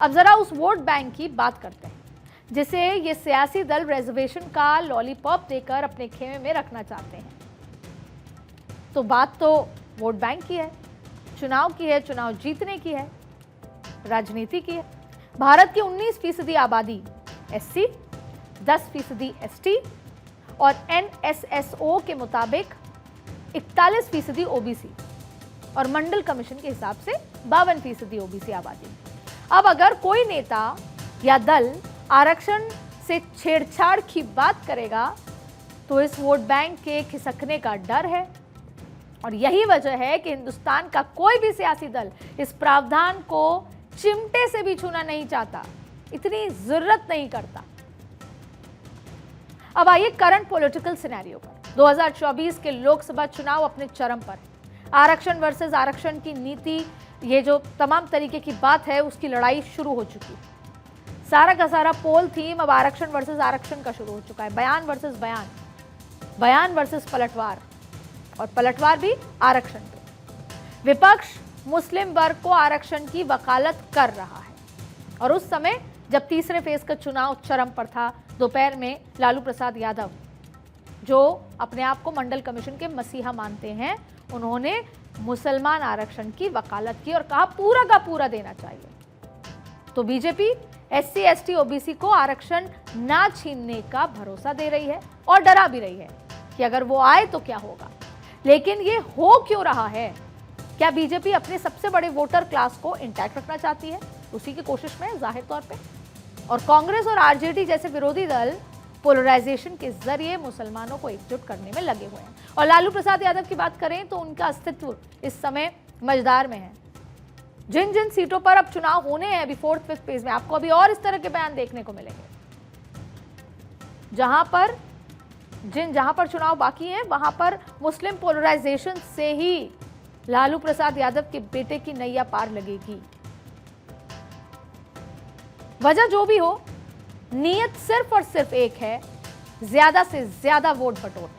अब जरा उस वोट बैंक की बात करते हैं जिसे ये सियासी दल रिजर्वेशन का लॉलीपॉप देकर अपने खेमे में रखना चाहते हैं। तो बात तो वोट बैंक की है, चुनाव की है, चुनाव जीतने की है, राजनीति की है। भारत की 19% आबादी एससी, 10% एसटी और एनएसएसओ के मुताबिक 41% ओबीसी और मंडल कमीशन के हिसाब से 52% ओबीसी आबादी। अब अगर कोई नेता या दल आरक्षण से छेड़छाड़ की बात करेगा तो इस वोट बैंक के खिसकने का डर है और यही वजह है कि हिंदुस्तान का कोई भी सियासी दल इस प्रावधान को चिमटे से भी छूना नहीं चाहता, इतनी जरूरत नहीं करता। अब आइए करंट पॉलिटिकल सिनेरियो पर। 2024 के लोकसभा चुनाव अपने चरम पर है। आरक्षण वर्सेस आरक्षण की नीति, ये जो तमाम तरीके की बात है, उसकी लड़ाई शुरू हो चुकी है। सारा का सारा पोल थीम अब आरक्षण वर्सेस आरक्षण का शुरू हो चुका है। बयान वर्सेस बयान, बयान वर्सेस पलटवार और पलटवार भी आरक्षण पे। विपक्ष मुस्लिम वर्ग को आरक्षण की वकालत कर रहा है और उस समय जब तीसरे फेज का चुनाव चरम पर था, दोपहर में लालू प्रसाद यादव, जो अपने आप को मंडल कमीशन के मसीहा मानते हैं, उन्होंने मुसलमान आरक्षण की वकालत की और कहा पूरा का पूरा देना चाहिए। तो बीजेपी एससी, एसटी, ओबीसी को आरक्षण ना छीनने का भरोसा दे रही है और डरा भी रही है कि अगर वो आए तो क्या होगा। लेकिन ये हो क्यों रहा है? क्या बीजेपी अपने सबसे बड़े वोटर क्लास को इंटैक्ट रखना चाहती है? उसी की कोशिश में है जाहिर तौर पे। और कांग्रेस और आरजेडी जैसे विरोधी दल पोलराइजेशन के जरिए मुसलमानों को एकजुट करने में लगे हुए हैं। और लालू प्रसाद यादव की बात करें तो उनका अस्तित्व इस समय मझदार में है। जिन जिन सीटों पर अब चुनाव होने हैं अभी 4th 5th फेज में, आपको अभी और इस तरह के बयान देखने को मिलेंगे। जहां पर चुनाव बाकी हैं, वहां पर मुस्लिम पोलराइजेशन से ही लालू प्रसाद यादव के बेटे की नैया पार लगेगी। वजह जो भी हो, नीयत सिर्फ और सिर्फ एक है, ज्यादा से ज्यादा वोट बटोरना।